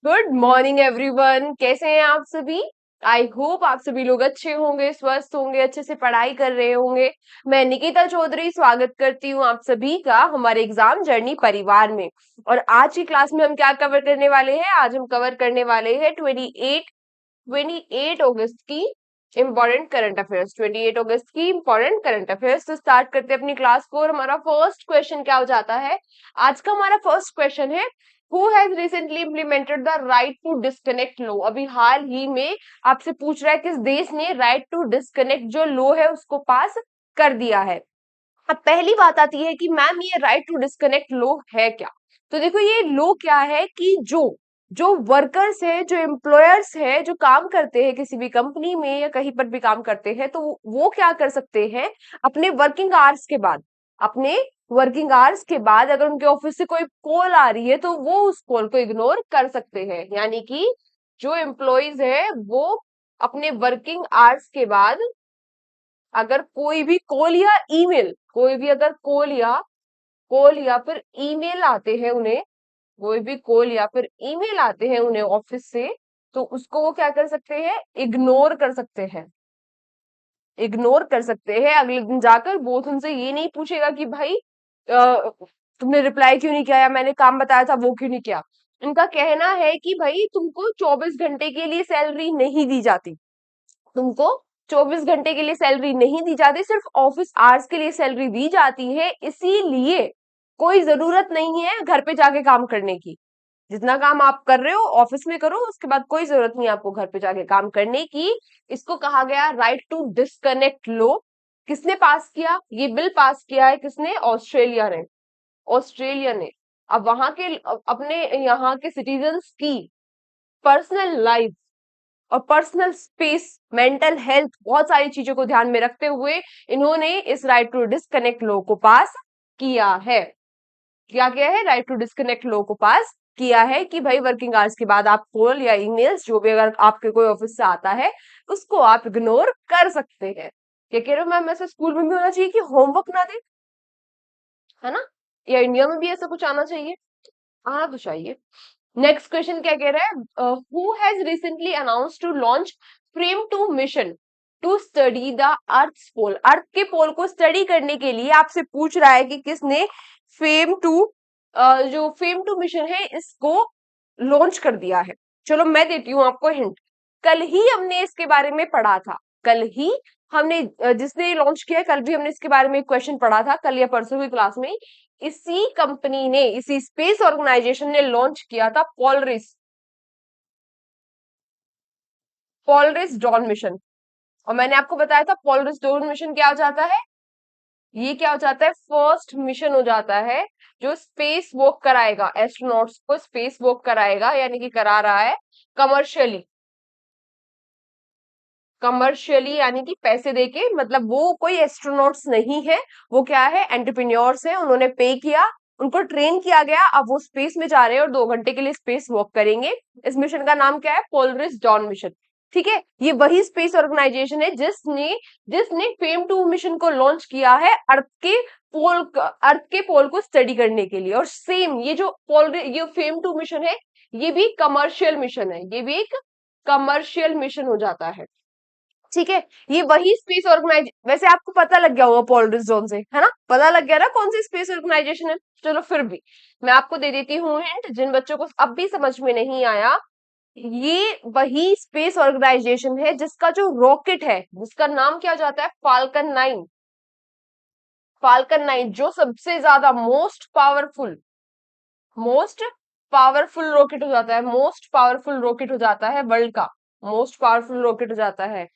Good morning everyone, कैसे हैं आप सभी। आई होप आप सभी लोग अच्छे होंगे, स्वस्थ होंगे, अच्छे से पढ़ाई कर रहे होंगे। मैं निकिता चौधरी स्वागत करती हूँ आप सभी का हमारे एग्जाम जर्नी परिवार में। और आज की क्लास में हम क्या कवर करने वाले हैं? आज हम कवर करने वाले हैं 28 अगस्त की इम्पोर्टेंट करंट अफेयर्स। 28 अगस्त की इम्पोर्टेंट करंट अफेयर्स। तो स्टार्ट करते हैं अपनी क्लास को। और हमारा फर्स्ट क्वेश्चन क्या हो जाता है? आज का हमारा फर्स्ट क्वेश्चन है, who has recently implemented the right to disconnect law. अभी हाल ही में आपसे पूछ रहा है किस देश ने राइट टू डिस्कनेक्ट जो लॉ है उसको पास कर दिया है। अब पहली बात आती है कि मैम ये राइट टू डिस्कनेक्ट लॉ है क्या? तो देखो, ये लॉ क्या है कि जो जो वर्कर्स है, जो एम्प्लॉयर्स है, जो काम करते हैं किसी भी कंपनी में या कहीं पर भी काम करते हैं, तो वो क्या कर सकते हैं? अपने वर्किंग आवर्स के बाद, अपने वर्किंग आवर्स के बाद अगर उनके ऑफिस से कोई कॉल आ रही है तो वो उस कॉल को इग्नोर कर सकते हैं। यानी कि जो एम्प्लॉयज है वो अपने वर्किंग आवर्स के बाद अगर कोई भी कॉल या ईमेल, कोई भी अगर कॉल या फिर ईमेल आते हैं उन्हें, कोई भी कॉल या फिर ईमेल आते हैं उन्हें ऑफिस से, तो उसको वो क्या कर सकते हैं? इग्नोर कर सकते हैं। इग्नोर कर सकते हैं। अगले दिन जाकर बोस उनसे ये नहीं पूछेगा कि भाई तुमने रिप्लाई क्यों नहीं किया या मैंने काम बताया था वो क्यों नहीं किया। इनका कहना है कि भाई तुमको 24 घंटे के लिए सैलरी नहीं दी जाती, तुमको 24 घंटे के लिए सैलरी नहीं दी जाती, सिर्फ ऑफिस आवर्स के लिए सैलरी दी जाती है। इसीलिए कोई जरूरत नहीं है घर पे जाके काम करने की। जितना काम आप कर रहे हो ऑफिस में करो, उसके बाद कोई जरूरत नहीं आपको घर पे जाके काम करने की। इसको कहा गया राइट टू डिस्कनेक्ट लो। किसने पास किया? ये बिल पास किया है किसने? ऑस्ट्रेलिया ने। ऑस्ट्रेलिया ने। अब वहां के अपने यहाँ के सिटीजन्स की पर्सनल लाइफ और पर्सनल स्पेस, मेंटल हेल्थ, बहुत सारी चीजों को ध्यान में रखते हुए इन्होंने इस राइट टू डिस्कनेक्ट लॉ को पास किया है। क्या किया है? राइट टू डिस्कनेक्ट लॉ को पास किया है कि भाई वर्किंग आवर्स के बाद आप कॉल या ईमेल्स जो भी अगर आपके कोई ऑफिस से आता है उसको आप इग्नोर कर सकते हैं। क्या कह रहे हो मैम? ऐसा स्कूल में भी होना चाहिए कि होमवर्क ना दे, है ना? या इंडिया में भी ऐसा कुछ आना चाहिए? आना तो चाहिए। नेक्स्ट क्वेश्चन क्या कह रहा है? Who has recently announce to launch Fram two mission to study the earth pole. अर्थ के पोल को स्टडी करने के लिए आपसे पूछ रहा है कि किसने फेम टू जो फेम टू मिशन है इसको लॉन्च कर दिया है। चलो मैं देती हूँ आपको हिंट। कल ही हमने इसके बारे में पढ़ा था। कल ही हमने जिसने लॉन्च किया कल भी हमने इसके बारे में एक क्वेश्चन पढ़ा था, कल या परसों की क्लास में। इसी कंपनी ने, इसी स्पेस ऑर्गेनाइजेशन ने लॉन्च किया था पोलरिस, पोलरिस डॉन मिशन। और मैंने आपको बताया था पोलरिस डॉन मिशन क्या हो जाता है? ये क्या हो जाता है? फर्स्ट मिशन हो जाता है जो स्पेस वॉक कराएगा, एस्ट्रोनॉट्स को स्पेस वॉक कराएगा, यानी कि करा रहा है कमर्शियली। कमर्शियली यानी कि पैसे देके, मतलब वो कोई एस्ट्रोनॉट्स नहीं है, वो क्या है? एंटरप्रेन्योर्स है। उन्होंने पे किया, उनको ट्रेन किया गया, अब वो स्पेस में जा रहे हैं और 2 घंटे के लिए स्पेस वॉक करेंगे। इस मिशन का नाम क्या है? Polaris don mission. ठीक है, ये वही स्पेस ऑर्गेनाइजेशन है जिसने जिसने फेम टू मिशन को लॉन्च किया है अर्थ के पोल को स्टडी करने के लिए। और सेम ये फेम टू मिशन है, ये भी कमर्शियल मिशन है, ये भी एक कमर्शियल मिशन हो जाता है। ठीक है, ये वही स्पेस ऑर्गेनाइज, वैसे आपको पता लग गया होगा पोलरिस जोन से, है ना? पता लग गया ना कौन सी स्पेस ऑर्गेनाइजेशन है। चलो फिर भी मैं आपको दे देती हूँ हिंट, जिन बच्चों को अब भी समझ में नहीं आया। ये वही स्पेस ऑर्गेनाइजेशन है जिसका जो रॉकेट है, जिसका नाम क्या हो जाता है? फाल्कन 9। फाल्कन 9 जो सबसे ज्यादा मोस्ट पावरफुल रॉकेट हो जाता है, मोस्ट पावरफुल रॉकेट हो जाता है वर्ल्ड का, मोस्ट पावरफुल रॉकेट हो जाता है।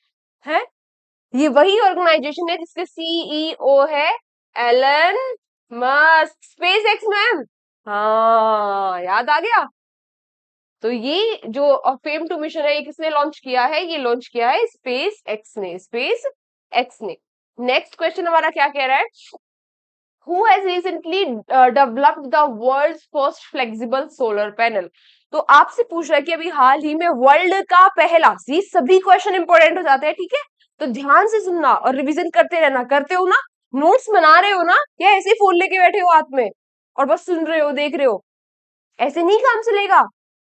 ये वही ऑर्गेनाइजेशन है जिसके सीईओ है Elon Musk. SpaceX ma'am, हाँ याद आ गया। तो ये जो फेम टू मिशन है ये किसने लॉन्च किया है? ये लॉन्च किया है स्पेस एक्स ने, स्पेस एक्स ने। नेक्स्ट क्वेश्चन हमारा क्या कह रहा है? Who has recently developed the world's first flexible solar panel. तो आपसे पूछ रहा है कि अभी हाल ही में वर्ल्ड का पहला, ये सभी क्वेश्चन इंपॉर्टेंट हो जाते हैं, ठीक है? तो ध्यान से सुनना और रिवीजन करते रहना। करते हो ना? नोट्स बना रहे हो ना, या ऐसे ही फोन लेके बैठे हो हाथ में और बस सुन रहे हो, देख रहे हो? ऐसे नहीं काम चलेगा।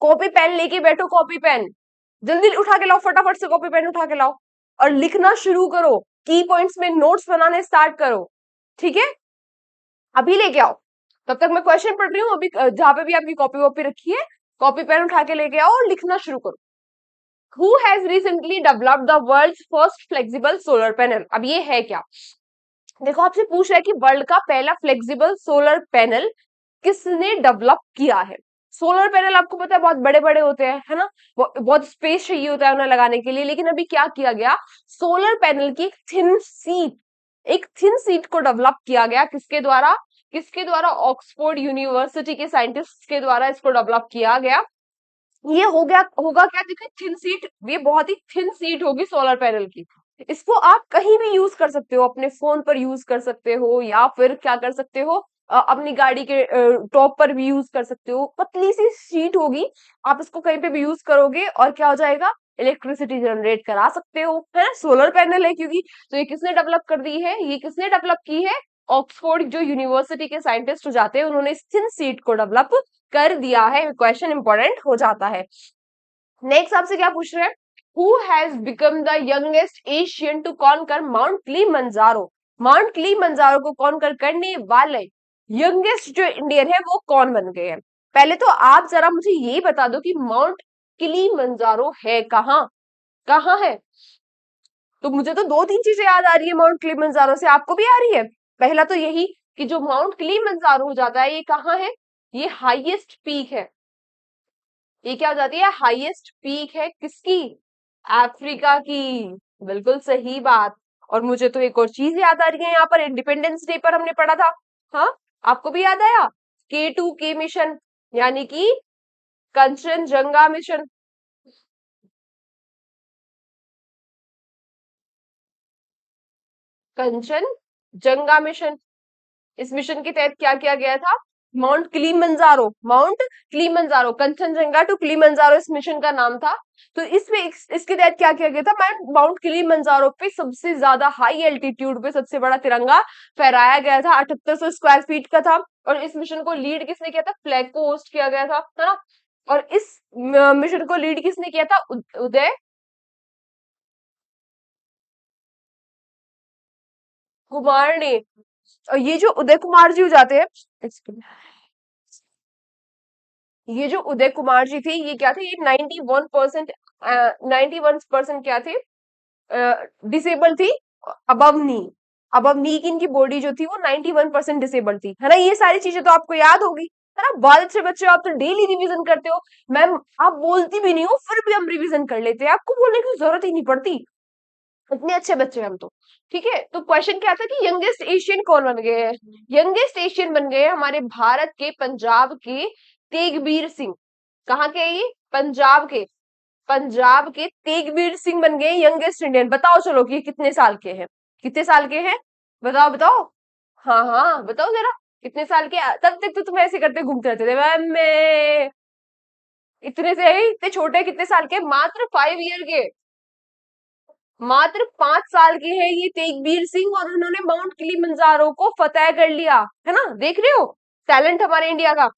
कॉपी पेन लेके बैठो, कॉपी पेन जल्दी उठा के लाओ, फटाफट से कॉपी पेन उठा के लाओ और लिखना शुरू करो, की पॉइंट्स में नोट्स बनाने स्टार्ट करो, ठीक है? अभी लेके आओ। तब तक मैं क्वेश्चन पढ़ रही हूँ, अभी जहां पे भी आपकी कॉपी वॉपी रखी है, कॉपी पेन उठा के लेके आओ और लिखना शुरू करो। Who has recently developed the world's first flexible solar panel? अब ये है क्या? देखो आपसे पूछ रहा है कि वर्ल्ड का पहला फ्लेक्सिबल सोलर पैनल किसने डेवलप किया है? सोलर पैनल आपको पता है बहुत बड़े बड़े होते हैं, है ना? बहुत स्पेस चाहिए होता है उन्हें लगाने के लिए, लेकिन अभी क्या किया गया, सोलर पैनल की एक थिन सीट को डेवलप किया गया, किसके द्वारा? ऑक्सफोर्ड यूनिवर्सिटी के साइंटिस्ट के द्वारा इसको डेवलप किया गया। ये होगा क्या, देखिए थिन सीट, ये बहुत ही थिन सीट होगी सोलर पैनल की। इसको आप कहीं भी यूज कर सकते हो, अपने फोन पर यूज कर सकते हो, या फिर क्या कर सकते हो, अपनी गाड़ी के टॉप पर भी यूज कर सकते हो। पतली सी शीट होगी, आप इसको कहीं पे भी यूज करोगे और क्या हो जाएगा, इलेक्ट्रिसिटी जनरेट करा सकते हो, है ना? सोलर पैनल है क्योंकि। तो ये किसने डेवलप कर दी है, ये किसने डेवलप की है? ऑक्सफोर्ड जो यूनिवर्सिटी के साइंटिस्ट हो जाते हैं, उन्होंने इस थिन सीट को डेवलप कर दिया है। क्वेश्चन इंपॉर्टेंट हो जाता है। नेक्स्ट आपसे क्या पूछ रहे हैं, who has become the youngest Asian to conquer Mount Kilimanjaro? Mount Kilimanjaro को कॉन्कर करने वाले यंगेस्ट जो इंडियन है वो कौन बन गए हैं? पहले तो आप जरा मुझे ये बता दो कि माउंट किलिमंजारो है कहाँ, कहाँ है? तो मुझे तो दो तीन चीजें याद आ रही है माउंट किलिमंजारो से, आपको भी आ रही है? पहला तो यही कि जो माउंट किलिमंजारो हो जाता है, ये कहाँ है? ये हाईएस्ट पीक है। ये क्या हो जाती है, हाईएस्ट पीक है किसकी? अफ्रीका की। बिल्कुल सही बात। और मुझे तो एक और चीज याद आ रही है, यहाँ पर इंडिपेंडेंस डे पर हमने पढ़ा था, हाँ आपको भी याद आया? K2K मिशन, यानी कि कंचनजंगा मिशन। कंचनजंगा मिशन, इस मिशन के तहत क्या किया गया था? माउंट क्लीमंजारो, कंचनजंगा टू क्लीमंजारो इस मिशन का नाम था। तो इसके तहत क्या किया गया था, माउंट क्लीमंजारो पे सबसे ज्यादा हाई एल्टीट्यूड पे सबसे बड़ा तिरंगा फहराया गया था, 7800 स्क्वायर फीट का था। और इस मिशन को लीड किसने किया था? फ्लैग को होस्ट किया गया था, है ना? और इस मिशन को लीड किसने किया था? उदय कुमार ने। और ये जो उदय कुमार जी हो जाते हैं, ये जो उदय कुमार जी थे, ये क्या थे, ये 91% 91% क्या थे, डिसेबल थी, अबव नी। अबव नी की इनकी बॉडी जो थी वो 91% डिसेबल थी, है ना? ये सारी चीजें तो आपको याद होगी, है ना? बहुत अच्छे बच्चे हो आप, तो डेली रिवीजन करते हो। मैम आप बोलती भी नहीं हो, फिर भी हम रिवीजन कर लेते हैं, आपको बोलने की जरूरत ही नहीं पड़ती, इतने अच्छे बच्चे हैं हम तो। ठीक है, तो क्वेश्चन क्या था कि यंगेस्ट एशियन कौन बन गए हैं? यंगेस्ट एशियन बन गए हैं हमारे भारत के, पंजाब के तेगबीर सिंह। कहाँ के हैं ये? पंजाब के। पंजाब के तेगबीर सिंह बन गए यंगेस्ट इंडियन। बताओ चलो कि ये कितने साल के हैं, कितने साल के हैं? बताओ बताओ। हाँ हाँ बताओ जरा, कितने साल के? तब तक तो तुम ऐसे करते घूमते रहते थे, मैम मैं इतने से इतने छोटे, कितने साल के? मात्र 5 ईयर के, मात्र 5 साल के हैं ये तेगबीर सिंह, और उन्होंने माउंट किलिमंजारो को फतेह कर लिया, है ना? देख रहे हो टैलेंट हमारे इंडिया का।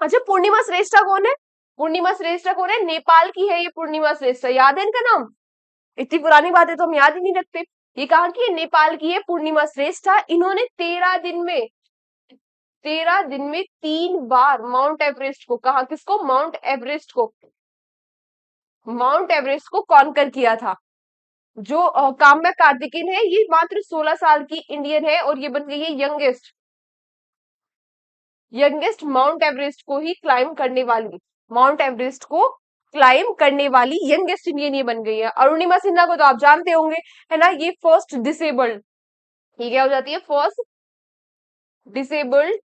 अच्छा पूर्णिमा श्रेष्ठा कौन है? पूर्णिमा श्रेष्ठा कौन है? नेपाल की है ये पूर्णिमा श्रेष्ठा, याद है इनका नाम? इतनी पुरानी बातें तो हम याद ही नहीं रखते। ये कहाँ की है? नेपाल की है पूर्णिमा श्रेष्ठा। इन्होंने 13 दिन में 3 बार माउंट एवरेस्ट को, कहा किसको? माउंट एवरेस्ट को कॉन्कर किया था। जो काम्या कार्तिकेयन है, ये मात्र 16 साल की इंडियन है, और ये बन गई है यंगेस्ट माउंट एवरेस्ट को ही क्लाइम करने वाली, माउंट एवरेस्ट को क्लाइम करने वाली यंगेस्ट इंडियन ये बन गई है। अरुणिमा सिन्हा को तो आप जानते होंगे, है ना? ये फर्स्ट डिसेबल्ड, ये क्या हो जाती है? फर्स्ट डिसेबल्ड,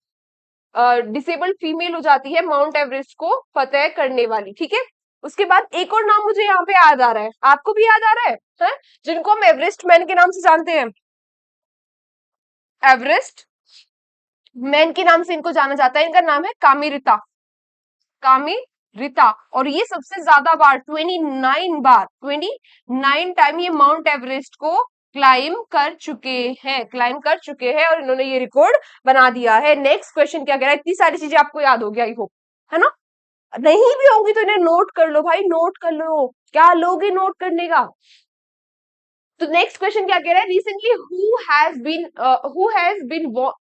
डिसेबल्ड फीमेल हो जाती है माउंट एवरेस्ट को फतेह करने वाली, ठीक है? उसके बाद एक और नाम मुझे यहाँ पे याद आ रहा है, आपको भी याद आ रहा है? जिनको हम एवरेस्ट मैन के नाम से जानते हैं, एवरेस्ट मैन के नाम से इनको जाना जाता है। इनका नाम है कामी रिता। और ये सबसे ज्यादा बार 29 टाइम ये माउंट एवरेस्ट को क्लाइम कर चुके हैं, और इन्होंने ये रिकॉर्ड बना दिया है। नेक्स्ट क्वेश्चन क्या कह रहा है? इतनी सारी चीजें आपको याद हो गया, आई होप, है ना? नहीं भी होंगी तो इन्हें नोट कर लो भाई, नोट कर लो, क्या लोगे नोट करने का। तो नेक्स्ट क्वेश्चन क्या कह रहा है, recently who has been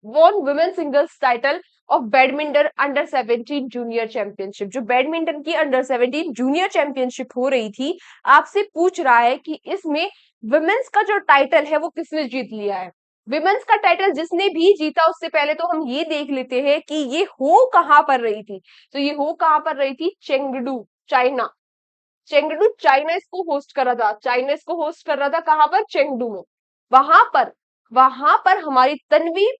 won women singles title of badminton under 17 junior championship. जो बैडमिंटन की अंडर 17 जूनियर चैंपियनशिप हो रही थी, आपसे पूछ रहा है कि इसमें वुमेन्स का जो टाइटल है वो किसने जीत लिया है। विमेन्स का टाइटल जिसने भी जीता, उससे पहले तो हम ये देख लेते हैं कि ये हो कहां पर रही थी। तो ये हो कहां पर रही थी, चेंगडू, चाइना। चेंगडू चाइना इसको होस्ट कर रहा था, चाइना इसको होस्ट कर रहा था, कहां पर, चेंगडू में। वहां पर वहां पर हमारी तन्वी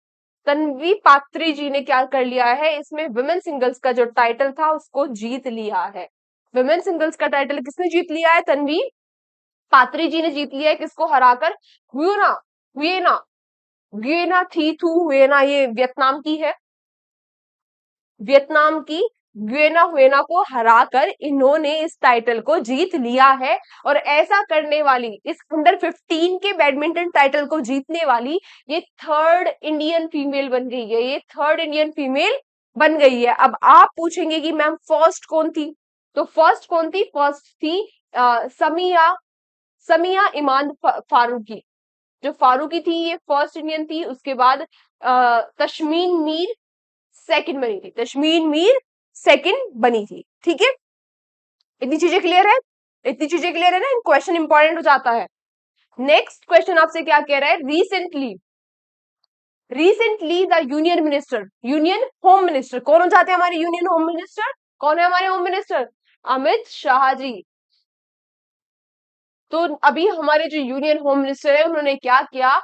तन्वी पात्री जी ने क्या कर लिया है, इसमें वुमेन सिंगल्स का जो टाइटल था उसको जीत लिया है। वुमेन सिंगल्स का टाइटल किसने जीत लिया है, तन्वी पात्री जी ने जीत लिया है, किसको हराकर, हुएना हुएना गुयेना थी थू हुएना, ये वियतनाम की है, वियतनाम की गुयेना हुएना को हराकर इन्होंने इस टाइटल को जीत लिया है। और ऐसा करने वाली, इस अंडर 15 के बैडमिंटन टाइटल को जीतने वाली ये थर्ड इंडियन फीमेल बन गई है, ये थर्ड इंडियन फीमेल बन गई है। अब आप पूछेंगे कि मैम फर्स्ट कौन थी, तो फर्स्ट कौन थी, फर्स्ट थी समिया समिया इमान फारूकी। जो फारूकी थी ये फर्स्ट इंडियन थी। उसके बाद तशमीन मीर सेकंड बनी थी, तशमीन मीर सेकंड बनी थी। ठीक है, इतनी चीजें क्लियर है, इतनी चीजें क्लियर है ना, क्वेश्चन इंपॉर्टेंट हो जाता है। नेक्स्ट क्वेश्चन आपसे क्या कह रहा है, recently recently the union home minister, कौन हो जाते हैं हमारे यूनियन होम मिनिस्टर, कौन है हमारे होम मिनिस्टर, अमित शाह जी। तो अभी हमारे जो यूनियन होम मिनिस्टर है उन्होंने क्या किया,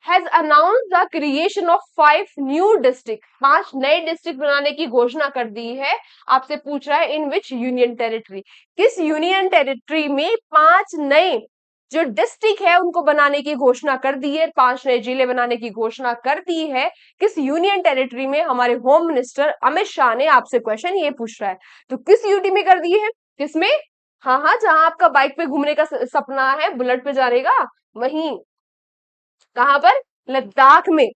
has announced the creation of 5 new district, 5 नए डिस्ट्रिक्ट बनाने की घोषणा कर दी है। आपसे पूछ रहा है इन विच यूनियन टेरिटरी, किस यूनियन टेरिटरी में 5 नए जो डिस्ट्रिक्ट है उनको बनाने की घोषणा कर दी है, 5 नए जिले बनाने की घोषणा कर दी है। किस यूनियन टेरिटरी में, हमारे होम मिनिस्टर अमित शाह ने आपसे क्वेश्चन ये पूछ रहा है। तो किस यूटी में कर दी है, किसमें, हाँ हाँ, जहां आपका बाइक पे घूमने का सपना है, बुलेट पे जाने का, वहीं, कहां पर, लद्दाख में।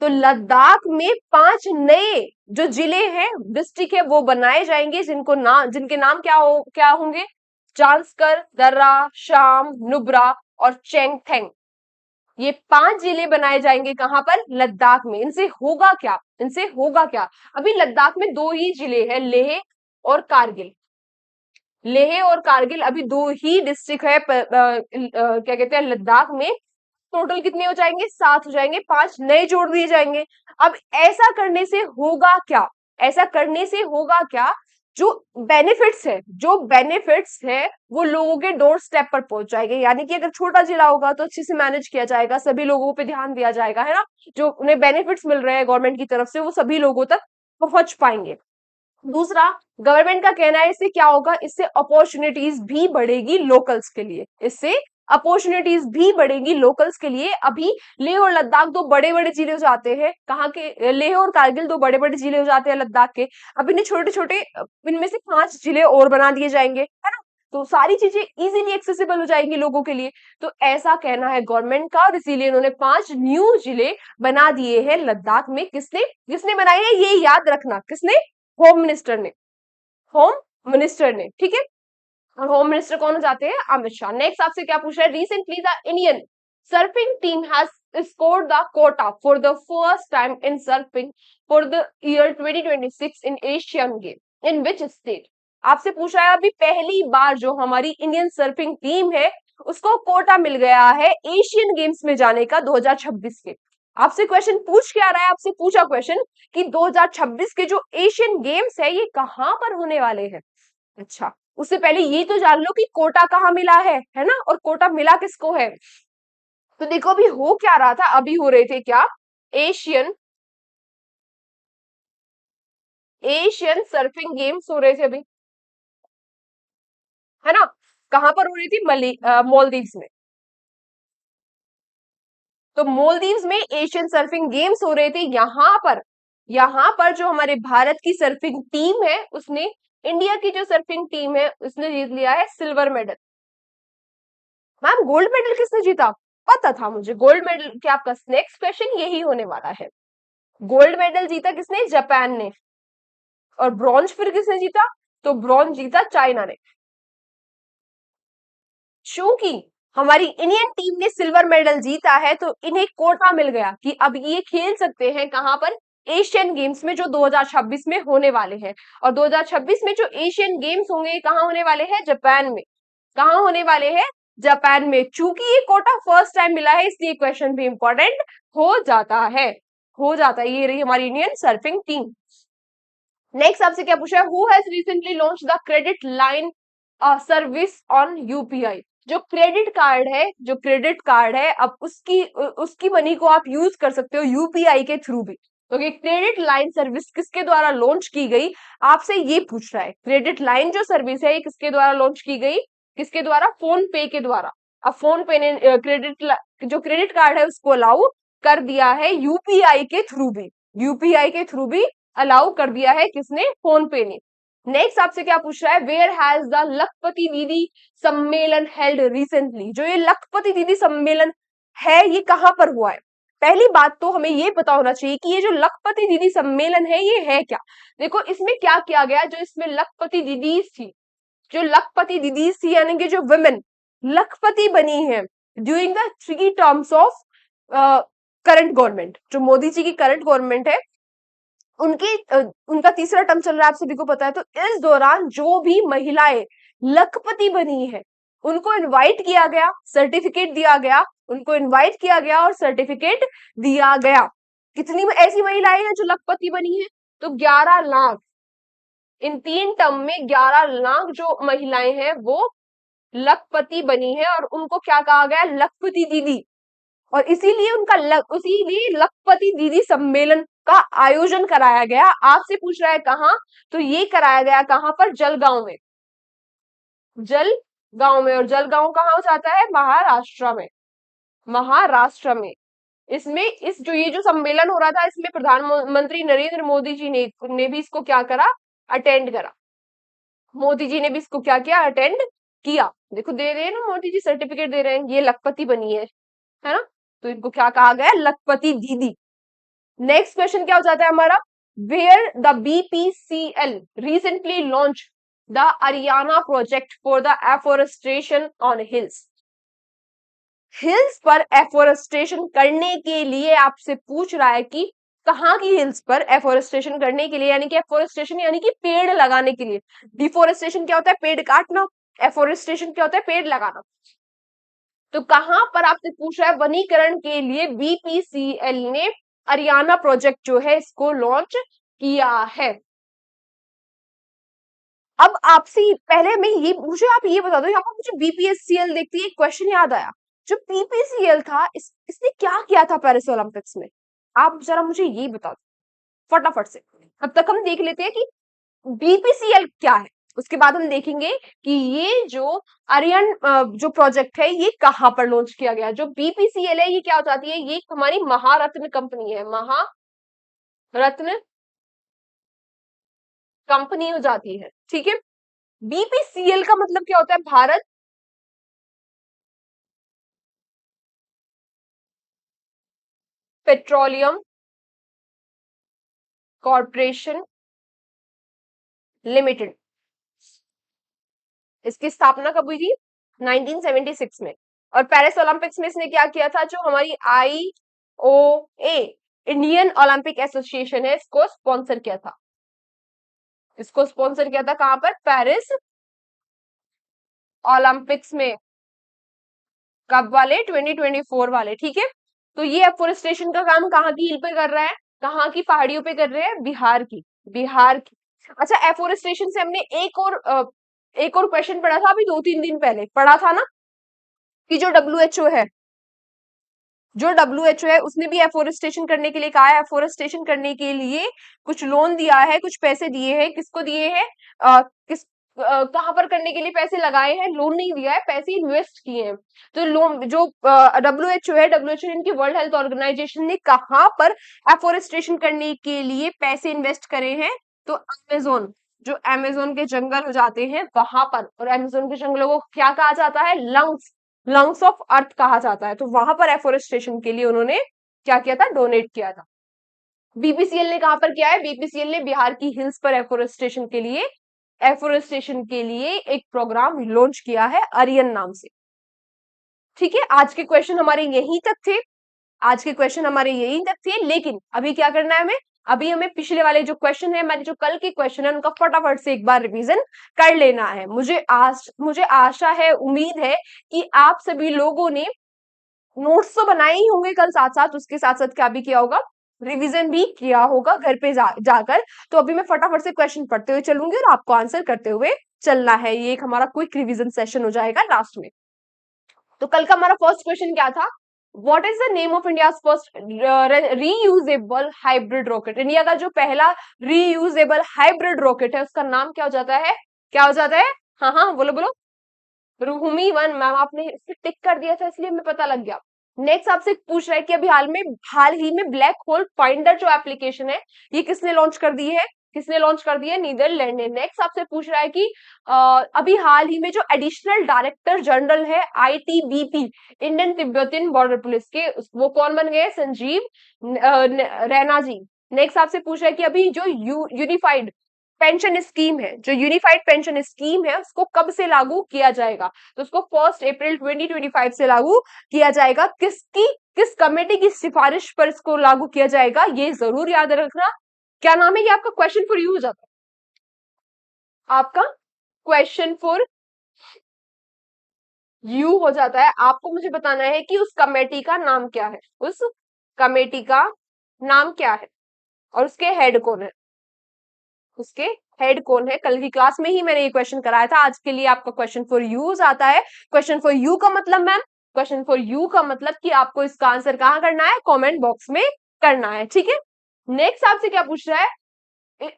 तो लद्दाख में 5 नए जो जिले हैं, डिस्ट्रिक्ट है, वो बनाए जाएंगे, जिनके नाम क्या होंगे, जांस्कर, दर्रा, शाम, नुब्रा और चेंगथेंग। ये 5 जिले बनाए जाएंगे कहां पर, लद्दाख में। इनसे होगा क्या, इनसे होगा क्या, अभी लद्दाख में 2 ही जिले हैं, लेह और कारगिल। लेह और कारगिल अभी 2 ही डिस्ट्रिक्ट है क्या कहते हैं लद्दाख में। टोटल कितने हो जाएंगे, 7 हो जाएंगे, 5 नए जोड़ दिए जाएंगे। अब ऐसा करने से होगा क्या, ऐसा करने से होगा क्या, जो बेनिफिट्स है वो लोगों के डोर स्टेप पर पहुंच जाएंगे। यानी कि अगर छोटा जिला होगा तो अच्छे से मैनेज किया जाएगा, सभी लोगों पे ध्यान दिया जाएगा, है ना, जो उन्हें बेनिफिट्स मिल रहे हैं गवर्नमेंट की तरफ से वो सभी लोगों तक पहुंच पाएंगे। दूसरा, गवर्नमेंट का कहना है इससे क्या होगा, इससे अपॉर्चुनिटीज भी बढ़ेगी लोकल्स के लिए, इससे अपॉर्चुनिटीज भी बढ़ेगी लोकल्स के लिए। अभी लेह और लद्दाख 2 बड़े बड़े जिले हो जाते हैं, कहाँ के, लेह और कारगिल 2 बड़े बड़े जिले हो जाते हैं लद्दाख के। अब इन्हें छोटे छोटे, इनमें से 5 जिले और बना दिए जाएंगे, है ना, तो सारी चीजें इजीली एक्सेसिबल हो जाएंगी लोगों के लिए। तो ऐसा कहना है गवर्नमेंट का, और इसीलिए इन्होंने 5 न्यू जिले बना दिए हैं लद्दाख में। किसने किसने बनाए हैं, ये याद रखना, किसने, होम मिनिस्टर ने, होम मिनिस्टर ने, ठीक है। और होम मिनिस्टर कौन हो जाते हैं, अमित शाह। नेक्स्ट आपसे क्या पूछ रहा है, recently the Indian surfing team has scored the quota for the first time in surfing for the year 2026 in Asian game in which state। आपसे पूछा है अभी पहली बार जो हमारी इंडियन सर्फिंग टीम है उसको कोटा मिल गया है एशियन गेम्स में जाने का 2026 के। आपसे क्वेश्चन पूछ क्या रहा है, आपसे पूछा क्वेश्चन कि 2026 के जो एशियन गेम्स है ये कहां पर होने वाले हैं। अच्छा, उससे पहले ये तो जान लो कि कोटा कहाँ मिला है ना, और कोटा मिला किसको है। तो देखो अभी हो क्या रहा था, अभी हो रहे थे क्या, एशियन एशियन सर्फिंग गेम्स हो रहे थे अभी, है ना, कहां पर हो रही थी, मालदीव्स में। तो मालदीव्स में एशियन सर्फिंग गेम्स हो रहे थे, यहाँ पर जो हमारे भारत की सर्फिंग टीम है उसने, इंडिया की जो सर्फिंग टीम है उसने जीत लिया है silver medal. Ma'am gold medal किसने जीता, पता था मुझे गोल्ड मेडल क्या, आपका नेक्स्ट क्वेश्चन यही होने वाला है। गोल्ड मेडल जीता किसने, जापान ने। और ब्रॉन्ज फिर किसने जीता? तो ब्रॉन्ज जीता चाइना ने। चूंकि हमारी इंडियन टीम ने सिल्वर मेडल जीता है तो इन्हें कोटा मिल गया कि अब ये खेल सकते हैं कहां पर? एशियन गेम्स में, जो 2026 में होने वाले हैं। और 2026 में जो एशियन गेम्स होंगे ये कहाँ होने वाले हैं? जापान में। कहाँ होने वाले हैं? जापान में। चूंकि ये कोटा फर्स्ट टाइम मिला है इसलिए क्वेश्चन भी इंपॉर्टेंट हो जाता है। हो जाता है। ये रही हमारी इंडियन सर्फिंग टीम। नेक्स्ट आपसे क्या पूछा है? Who has recently launch the credit line service on UPI? जो क्रेडिट कार्ड है, जो क्रेडिट कार्ड है, अब उसकी उसकी मनी को आप यूज कर सकते हो यूपीआई के थ्रू भी। तो ये क्रेडिट लाइन सर्विस किसके द्वारा लॉन्च की गई? आपसे ये पूछ रहा है। क्रेडिट लाइन जो सर्विस है ये किसके द्वारा लॉन्च की गई? किसके द्वारा? फोन पे के द्वारा। अब फोन पे ने क्रेडिट जो क्रेडिट कार्ड है उसको अलाउ कर दिया है यूपीआई के थ्रू भी। यूपीआई के थ्रू भी अलाउ कर दिया है किसने? फोन पे ने। नेक्स्ट आपसे क्या पूछ रहा है? वेयर हैज द लखपति दीदी सम्मेलन हेल्ड रिसेंटली? जो ये लखपति दीदी सम्मेलन है ये कहां पर हुआ है? पहली बात तो हमें ये पता होना चाहिए कि ये जो लखपति दीदी सम्मेलन है ये है क्या। देखो इसमें क्या किया गया, जो इसमें लखपति दीदी थी, जो लखपति दीदी थी यानी कि जो वुमेन लखपति बनी है during the 3 terms of current government, जो मोदी जी की करंट गवर्नमेंट है उनकी उनका तीसरा टर्म चल रहा है, आप सभी को पता है। तो इस दौरान जो भी महिलाएं लखपति बनी है उनको इनवाइट किया गया, सर्टिफिकेट दिया गया, उनको इनवाइट किया गया और सर्टिफिकेट दिया गया। कितनी ऐसी महिलाएं हैं जो लखपति बनी है? तो 11 लाख। इन 3 टर्म में 11 लाख जो महिलाएं हैं वो लखपति बनी है और उनको क्या कहा गया? लखपति दीदी। और इसीलिए इसीलिए लखपति दीदी सम्मेलन का आयोजन कराया गया। आपसे पूछ रहा है कहाँ? तो ये कराया गया कहाँ पर? जलगांव में। जलगांव में। और जलगांव कहाँ हो जाता है? महाराष्ट्र में। महाराष्ट्र में। इसमें जो ये जो सम्मेलन हो रहा था इसमें प्रधानमंत्री नरेंद्र मोदी जी ने भी इसको क्या करा? अटेंड करा। मोदी जी ने भी इसको क्या किया? अटेंड किया। देखो दे रहे हैं ना, मोदी जी सर्टिफिकेट दे रहे हैं, ये लखपति बनी है ना? तो इनको क्या कहा गया? लखपति दीदी। नेक्स्ट क्वेश्चन क्या हो जाता है हमारा? Where the BPCL recently launch the अरियाना project for the afforestation on hills? Hills पर एफोरेस्टेशन करने के लिए आपसे पूछ रहा है कि कहाँ की हिल्स पर एफोरेस्टेशन करने के लिए, यानी कि एफोरेस्टेशन यानी कि पेड़ लगाने के लिए। डिफोरेस्टेशन क्या होता है? पेड़ काटना। एफोरेस्टेशन क्या होता है? पेड़ लगाना। तो कहां पर आपसे पूछ रहा है? वनीकरण के लिए बीपीसीएल ने अरियाना प्रोजेक्ट जो है इसको लॉन्च किया है। अब आपसे पहले मैं ये मुझे आप ये बता दो, यहाँ पर मुझे बीपीएससीएल देखती है क्वेश्चन याद आया। जो बीपीसीएल था इसने क्या किया था पेरिस ओलंपिक्स में? आप जरा मुझे ये बता दो फटाफट से। तब तक हम देख लेते हैं कि बीपीसीएल क्या है, उसके बाद हम देखेंगे कि ये जो आर्यन जो प्रोजेक्ट है ये कहां पर लॉन्च किया गया। जो बीपीसीएल है ये क्या हो जाती है? ये हमारी महारत्न कंपनी है। महारत्न कंपनी हो जाती है। ठीक है। बीपीसीएल का मतलब क्या होता है? Bharat petroleum corporation limited. इसकी स्थापना कब हुई थी? 1976 में। और पेरिस ओलंपिक्स में इसने क्या किया था? जो हमारी आईओए इंडियन ओलंपिक एसोसिएशन है इसको स्पॉन्सर किया था। इसको स्पॉन्सर किया था कहां पर? पेरिस ओलंपिक्स में। कब वाले? 2024 वाले। ठीक है। तो ये एफोरेस्टेशन का काम कहाँ की हिल पे कर रहा है? कहाँ की पहाड़ियों पे कर रहे हैं? बिहार की। बिहार की। अच्छा, एफोरेस्टेशन से हमने एक और क्वेश्चन पढ़ा था अभी 2-3 दिन पहले पढ़ा था ना, कि जो डब्ल्यूएचओ है, जो डब्ल्यूएचओ है उसने भी एफोरेस्टेशन करने के लिए कहा है। एफोरेस्टेशन करने के लिए कुछ लोन दिया है, कुछ पैसे दिए हैं। किसको दिए हैं? किस कहां पर करने के लिए पैसे लगाए हैं? लोन नहीं दिया है, पैसे इन्वेस्ट किए हैं। तो लोन जो डब्ल्यूएचओ है, डब्ल्यूएचओ यानी कि वर्ल्ड हेल्थ ऑर्गेनाइजेशन ने कहां पर एफोरेस्टेशन करने के लिए पैसे इन्वेस्ट करे हैं? तो अमेजोन, जो अमेजोन के जंगल हो जाते हैं वहां पर। और अमेजोन के जंगलों को क्या कहा जाता है? लंग्स ऑफ अर्थ कहा जाता है। तो वहां पर एफोरेस्टेशन के लिए उन्होंने क्या किया था? डोनेट किया था। बीपीसीएल ने कहां पर किया है? बीपीसीएल ने बिहार की हिल्स पर एफोरेस्टेशन के लिए एक प्रोग्राम लॉन्च किया है अरियन नाम से। ठीक है, आज के क्वेश्चन हमारे यहीं तक थे। आज के क्वेश्चन हमारे यहीं तक थे, लेकिन अभी क्या करना है हमें? अभी हमें पिछले वाले जो क्वेश्चन है, हमारे जो कल के क्वेश्चन है, उनका फटाफट से एक बार रिवीजन कर लेना है। मुझे आशा है, उम्मीद है कि आप सभी लोगों ने नोट्स तो बनाए ही होंगे कल, साथ साथ उसके साथ साथ क्या भी किया होगा, रिवीजन भी किया होगा घर पे जाकर। तो अभी मैं फटाफट से क्वेश्चन पढ़ते हुए चलूंगी और आपको आंसर करते हुए चलना है। ये एक हमारा क्विक रिवीजन सेशन हो जाएगा लास्ट में। तो कल का हमारा फर्स्ट क्वेश्चन क्या था? What is the name of India first reusable hybrid rocket? India का जो पहला रीयूजेबल हाइब्रिड रॉकेट है, उसका नाम क्या हो जाता है? क्या हो जाता है? हाँ हाँ, बोलो बोलो। रूहमी वन। मैम आपने इसे टिक कर दिया था, इसलिए हमें पता लग गया। नेक्स्ट आपसे पूछ रहा है कि अभी हाल ही में ब्लैक होल फाइंडर जो एप्लीकेशन है, ये किसने लॉन्च कर दी है? किसने लॉन्च कर दी है? नीदरलैंड ने। नेक्स्ट आपसे पूछ रहा है कि अभी हाल ही में जो एडिशनल डायरेक्टर जनरल है ITBP, Indian Tibetan border police के, वो कौन बन गए? संजीव रैना जी। नेक्स्ट आपसे पूछ रहा है कि अभी जो यूनिफाइड पेंशन स्कीम है, जो यूनिफाइड पेंशन स्कीम है, उसको कब से लागू किया जाएगा? तो उसको 1 अप्रैल 2025 से लागू किया जाएगा। किस कमेटी की सिफारिश पर इसको लागू किया जाएगा, ये जरूर याद रखना। क्या नाम है? ये आपका क्वेश्चन फॉर यू हो जाता है। आपका क्वेश्चन फॉर यू हो जाता है। आपको मुझे बताना है कि उस कमेटी का नाम क्या है, उस कमेटी का नाम क्या है और उसके हेड कौन है, उसके हेड कौन है। कल की क्लास में ही मैंने ये क्वेश्चन कराया था। आज के लिए आपका क्वेश्चन फॉर यूज आता है। क्वेश्चन फॉर यू का मतलब मैम, क्वेश्चन फॉर यू का मतलब कि आपको इसका आंसर कहाँ करना है? कमेंट बॉक्स में करना है। ठीक है, नेक्स्ट आपसे क्या पूछ रहा है?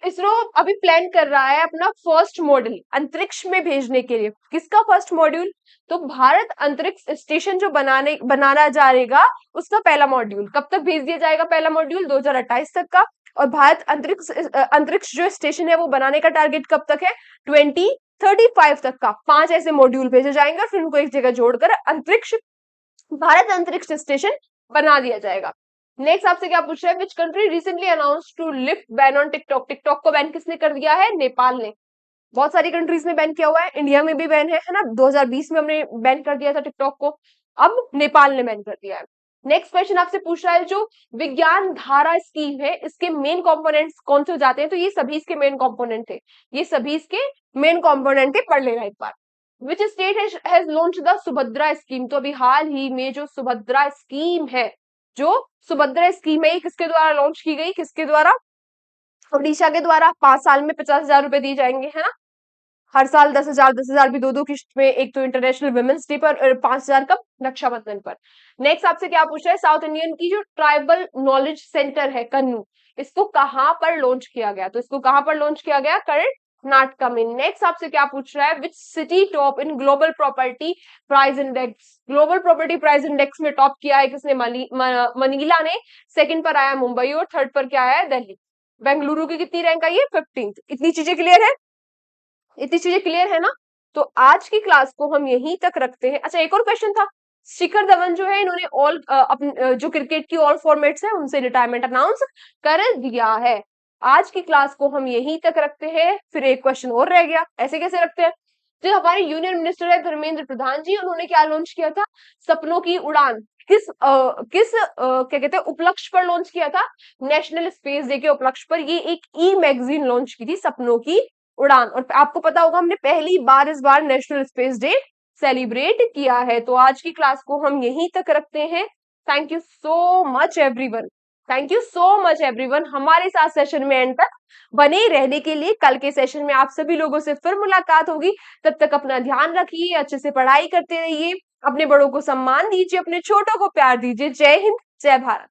इसरो अभी प्लान कर रहा है अपना फर्स्ट मॉड्यूल अंतरिक्ष में भेजने के लिए। किसका फर्स्ट मॉड्यूल? तो भारत अंतरिक्ष स्टेशन जो बनाना जा रहेगा, उसका पहला मॉड्यूल कब तक भेज दिया जाएगा? पहला मॉड्यूल 2028 तक का। और भारत अंतरिक्ष जो स्टेशन है वो बनाने का टारगेट कब तक है? 2035 तक का। 5 ऐसे मॉड्यूल भेजे जाएंगे और फिर उनको एक जगह जोड़कर भारत अंतरिक्ष स्टेशन बना दिया जाएगा। नेक्स्ट आपसे क्या पूछ रहा है? Which country recently announce to lift ban on TikTok? TikTok को बैन किसने कर दिया है? नेपाल ने। बहुत सारी कंट्रीज में बैन किया हुआ है, इंडिया में भी बैन है ना। 2020 में हमने बैन कर दिया था टिकटॉक को, अब नेपाल ने बैन कर दिया है। नेक्स्ट क्वेश्चन आपसे पूछ रहा है जो विज्ञान धारा स्कीम है, इसके मेन कंपोनेंट्स कौन से हो जाते हैं? तो ये सभी इसके मेन कंपोनेंट थे, ये सभी इसके मेन कंपोनेंट थे, पढ़ लेना एक बार। Which state has launch the Subhadra scheme? तो अभी हाल ही में जो सुभद्रा स्कीम है, जो सुभद्रा स्कीम है, ये किसके द्वारा लॉन्च की गई? किसके द्वारा? ओडिशा के द्वारा। 5 साल में 50,000 रुपए दिए जाएंगे, है ना। हर साल 10,000 भी दो दो किस्त में, एक तो इंटरनेशनल वुमेन्स डे पर और 5,000 कब? रक्षाबंधन पर। नेक्स्ट आपसे क्या पूछ रहा है? साउथ इंडियन की जो ट्राइबल नॉलेज सेंटर है कन्नू, इसको कहां पर लॉन्च किया गया? तो इसको कहां पर लॉन्च किया गया? कर्नाटक में। नेक्स्ट आपसे क्या पूछ रहा है? Which city top in global property price index? Global property price index में टॉप किया है किसने? मनीला ने। सेकंड पर आया मुंबई और थर्ड पर क्या आया? दिल्ली। बेंगलुरु की कितनी रैंक आई है? 15th। इतनी चीजें क्लियर है? इतनी चीजें क्लियर है ना। तो आज की क्लास को हम यहीं तक रखते हैं। अच्छा, एक और क्वेश्चन था। शिखर धवन जो है, इन्होंने जो क्रिकेट की ऑल फॉर्मेट्स है उनसे रिटायरमेंट अनाउंस कर दिया है। आज की क्लास को हम यहीं तक रखते हैं। फिर एक क्वेश्चन और रह गया, ऐसे कैसे रखते हैं? जो हमारे यूनियन मिनिस्टर है धर्मेंद्र प्रधान जी, उन्होंने क्या लॉन्च किया था? सपनों की उड़ान। क्या कहते हैं उपलक्ष्य पर लॉन्च किया था? नेशनल स्पेस डे के उपलक्ष्य पर ये एक ई मैगजीन लॉन्च की थी, सपनों की उड़ान। और आपको पता होगा हमने पहली बार इस बार नेशनल स्पेस डे सेलिब्रेट किया है। तो आज की क्लास को हम यहीं तक रखते हैं। Thank you so much everyone. Thank you so much everyone हमारे साथ सेशन में एंड तक बने रहने के लिए। कल के सेशन में आप सभी लोगों से फिर मुलाकात होगी। तब तक अपना ध्यान रखिए, अच्छे से पढ़ाई करते रहिए, अपने बड़ों को सम्मान दीजिए, अपने छोटों को प्यार दीजिए। जय हिंद, जय भारत।